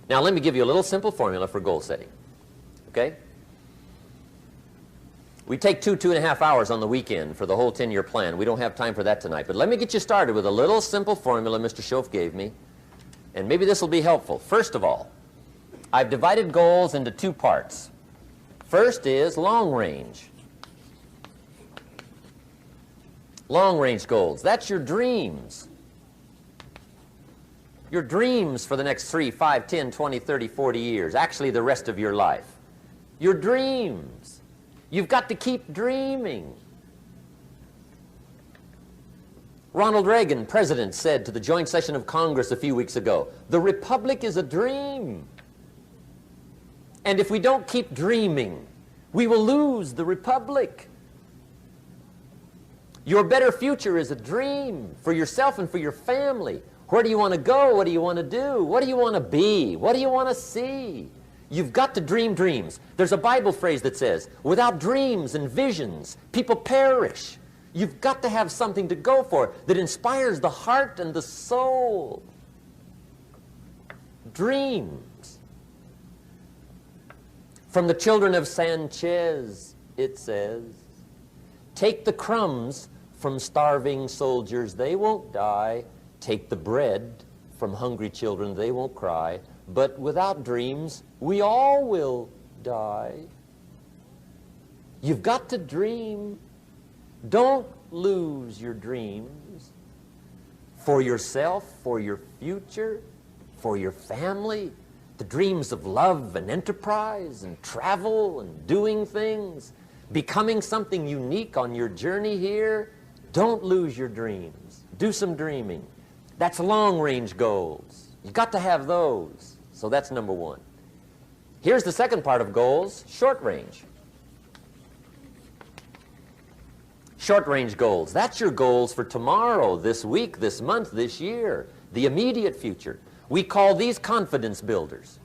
Now, let me give you a little simple formula for goal setting. Okay? We take 2.5 hours on the weekend for the whole 10-year plan. We don't have time for that tonight. But let me get you started with a little simple formula Mr. Schoaf gave me. And maybe this will be helpful. First of all, I've divided goals into 2 parts. First is long range. Long range goals. That's your dreams. Your dreams for the next 3, 5, 10, 20, 30, 40 years. Actually, the rest of your life. Your dreams. You've got to keep dreaming. Ronald Reagan, president, said to the joint session of Congress a few weeks ago, "The republic is a dream. And if we don't keep dreaming, we will lose the republic." Your better future is a dream for yourself and for your family. Where do you want to go? What do you want to do? What do you want to be? What do you want to see? You've got to dream dreams. There's a Bible phrase that says, without dreams and visions, people perish. You've got to have something to go for that inspires the heart and the soul. Dreams. From the children of Sanchez, it says, take the crumbs from starving soldiers, they won't die. Take the bread from hungry children, they won't cry. But without dreams, we all will die. You've got to dream. Don't lose your dreams for yourself, for your future, for your family. The dreams of love and enterprise and travel and doing things, becoming something unique on your journey here. Don't lose your dreams. Do some dreaming. That's long-range goals. You've got to have those. So that's number 1. Here's the second part of goals, short range. Short-range goals. That's your goals for tomorrow, this week, this month, this year, the immediate future. We call these confidence builders.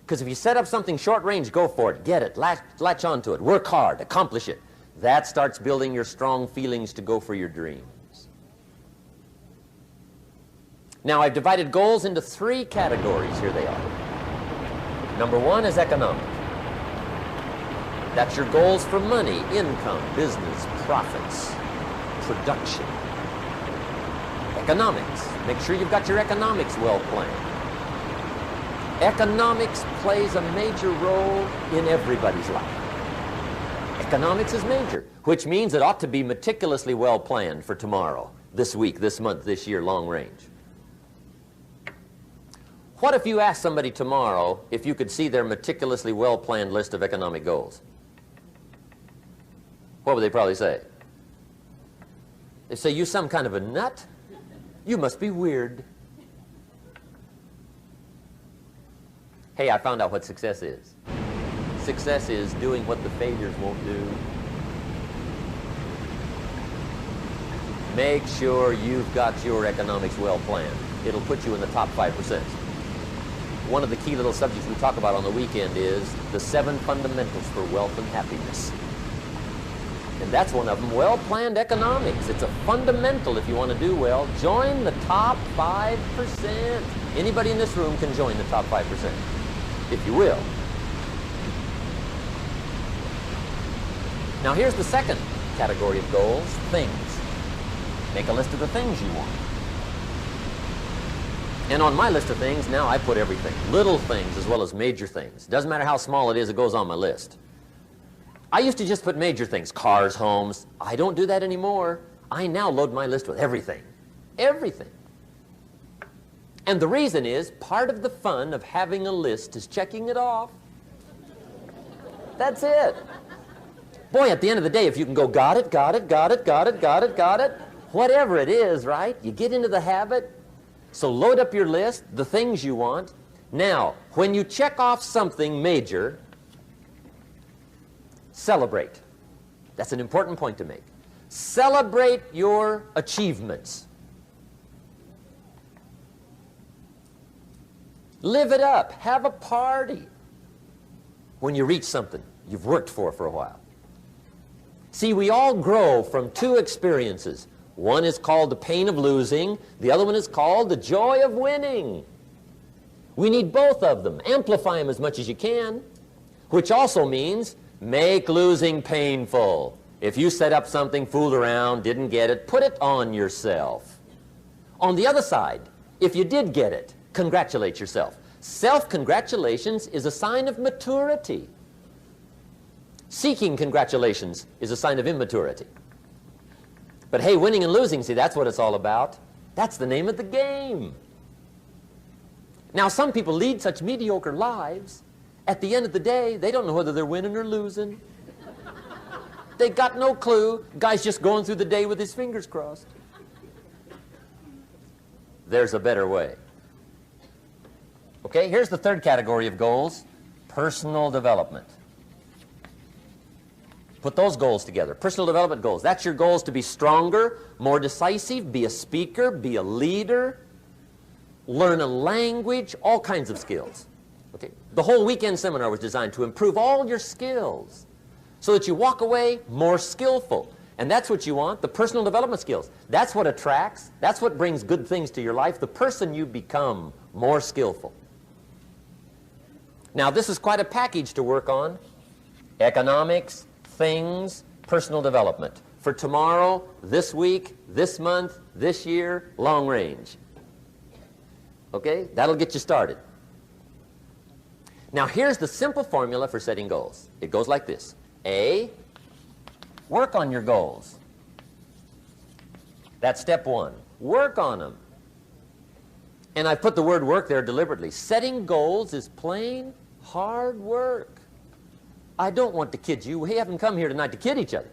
Because if you set up something short-range, go for it, get it, latch onto it, work hard, accomplish it. That starts building your strong feelings to go for your dreams. Now, I've divided goals into 3 categories. Here they are. Number 1 is economic. That's your goals for money, income, business, profits, production. Economics. Make sure you've got your economics well planned. Economics plays a major role in everybody's life. Economics is major, which means it ought to be meticulously well planned for tomorrow, this week, this month, this year, long range. What if you asked somebody tomorrow if you could see their meticulously well-planned list of economic goals? What would they probably say? They say, you some kind of a nut? You must be weird. Hey, I found out what success is. Success is doing what the failures won't do. Make sure you've got your economics well planned. It'll put you in the top 5%. One of the key little subjects we talk about on the weekend is the 7 fundamentals for wealth and happiness. And that's one of them, well-planned economics. It's a fundamental if you want to do well. Join the top 5%. Anybody in this room can join the top 5%, if you will. Now here's the second category of goals, things. Make a list of the things you want. And on my list of things, now I put everything. Little things as well as major things. Doesn't matter how small it is, it goes on my list. I used to just put major things, cars, homes. I don't do that anymore. I now load my list with everything. Everything. And the reason is, part of the fun of having a list is checking it off. That's it. Boy, at the end of the day, if you can go, got it, got it, got it, got it, got it, got it, whatever it is, right? You get into the habit. So load up your list, the things you want. Now, when you check off something major, celebrate. That's an important point to make. Celebrate your achievements. Live it up. Have a party when you reach something you've worked for a while. See, we all grow from 2 experiences. One is called the pain of losing. The other one is called the joy of winning. We need both of them. Amplify them as much as you can, which also means make losing painful. If you set up something, fooled around, didn't get it, put it on yourself. On the other side, if you did get it, congratulate yourself. Self-congratulations is a sign of maturity. Seeking congratulations is a sign of immaturity. But hey, winning and losing, see, that's what it's all about. That's the name of the game. Now, some people lead such mediocre lives, at the end of the day, they don't know whether they're winning or losing. They got no clue. Guy's just going through the day with his fingers crossed. There's a better way. Okay, here's the third category of goals, personal development. Put those goals together. Personal development goals. That's your goals to be stronger, more decisive, be a speaker, be a leader, learn a language, all kinds of skills. Okay? The whole weekend seminar was designed to improve all your skills so that you walk away more skillful. And that's what you want, the personal development skills. That's what attracts, that's what brings good things to your life, the person you become more skillful. Now, this is quite a package to work on. Economics, things, personal development. For tomorrow, this week, this month, this year, long range. Okay? That'll get you started. Now, here's the simple formula for setting goals. It goes like this. A, work on your goals. That's step one. Work on them. And I put the word work there deliberately. Setting goals is plain hard work. I don't want to kid you. We haven't come here tonight to kid each other.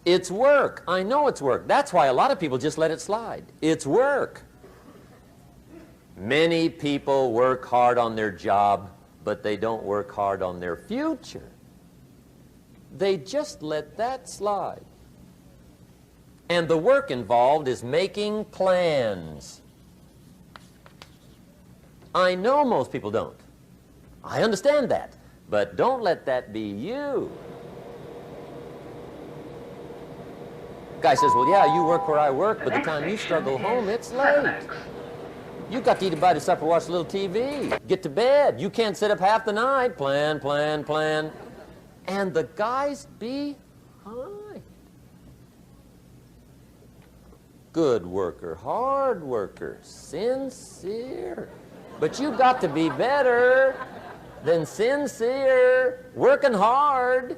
It's work. I know it's work. That's why a lot of people just let it slide. It's work. Many people work hard on their job, but they don't work hard on their future. They just let that slide. And the work involved is making plans. I know most people don't. I understand that. But don't let that be you. Guy says, well, yeah, you work where I work, but the time you struggle home, it's late. You got to eat a bite of supper, watch a little TV, get to bed. You can't sit up half the night. Plan, plan, plan. And the guys behind. Good worker, hard worker, sincere. But you got to be better than sincere, working hard.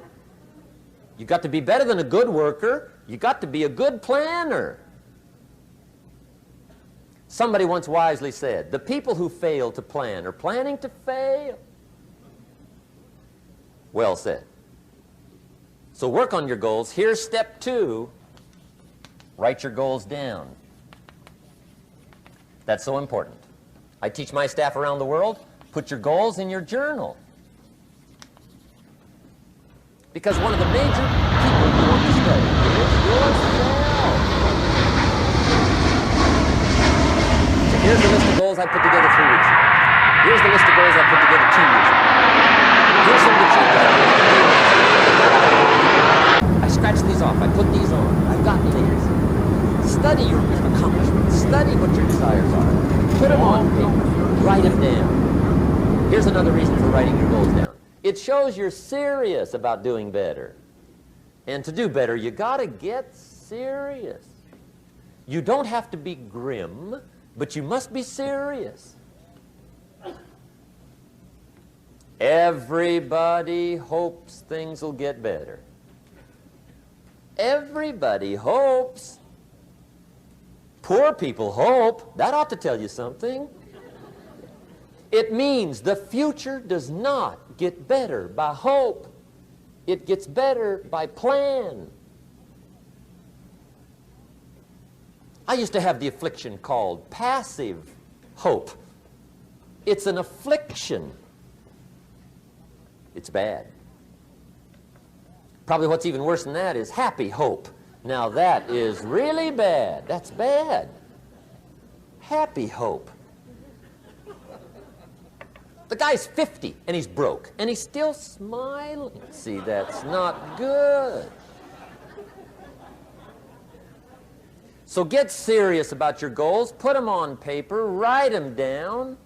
You got to be better than a good worker. You got to be a good planner. Somebody once wisely said, the people who fail to plan are planning to fail. Well said. So work on your goals. Here's step two. Write your goals down. That's so important. I teach my staff around the world, put your goals in your journal. Because one of the major people you want to study is yourself. So here's the list of goals I put together 3 weeks ago. Here's the list of goals I put together 2 years ago. Here's some of the check I scratched these off. I put these on. I've gotten these. Study your accomplishments. Study what your desires are. Put them on paper. Write them down. Here's another reason for writing your goals down. It shows you're serious about doing better. And to do better, you got to get serious. You don't have to be grim, but you must be serious. Everybody hopes things will get better. Everybody hopes. Poor people hope. That ought to tell you something. It means the future does not get better by hope. It gets better by plan. I used to have the affliction called passive hope. It's an affliction. It's bad. Probably what's even worse than that is happy hope. Now that is really bad. That's bad. Happy hope. The guy's 50 and he's broke and he's still smiling. See, that's not good. So get serious about your goals. Put them on paper. Write them down.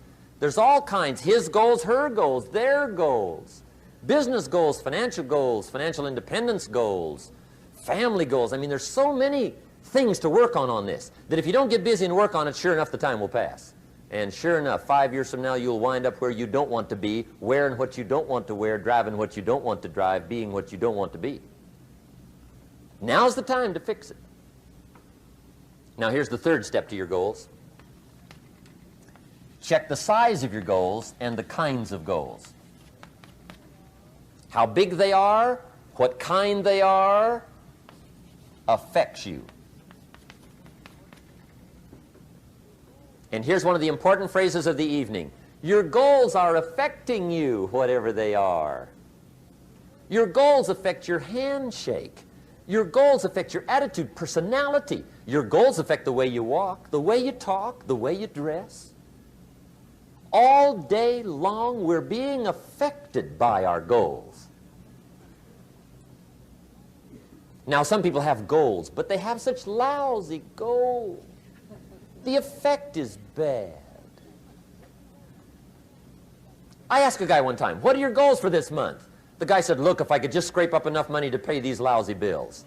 There's all kinds. His goals, her goals, their goals. Business goals, financial independence goals, family goals. I mean, there's so many things to work on this that if you don't get busy and work on it, sure enough, the time will pass. And sure enough, 5 years from now, you'll wind up where you don't want to be, wearing what you don't want to wear, driving what you don't want to drive, being what you don't want to be. Now's the time to fix it. Now, here's the third step to your goals. Check the size of your goals and the kinds of goals. How big they are, what kind they are, affects you. And here's one of the important phrases of the evening. Your goals are affecting you, whatever they are. Your goals affect your handshake. Your goals affect your attitude, personality. Your goals affect the way you walk, the way you talk, the way you dress. All day long, we're being affected by our goals. Now, some people have goals, but they have such lousy goals. The effect is bad. I asked a guy one time, what are your goals for this month? The guy said, look, if I could just scrape up enough money to pay these lousy bills.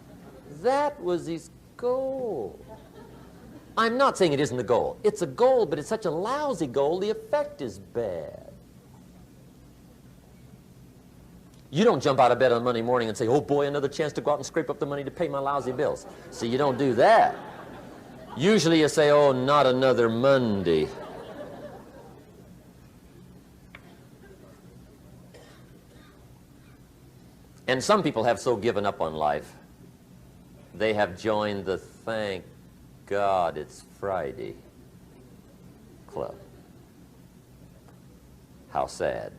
That was his goal. I'm not saying it isn't a goal. It's a goal, but it's such a lousy goal, the effect is bad. You don't jump out of bed on Monday morning and say, oh boy, another chance to go out and scrape up the money to pay my lousy bills. See, you don't do that. Usually you say, oh, not another Monday. And some people have so given up on life, they have joined the thank God it's Friday club. How sad.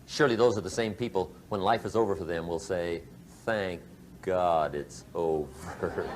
Surely those are the same people, when life is over for them, will say, thank God it's over.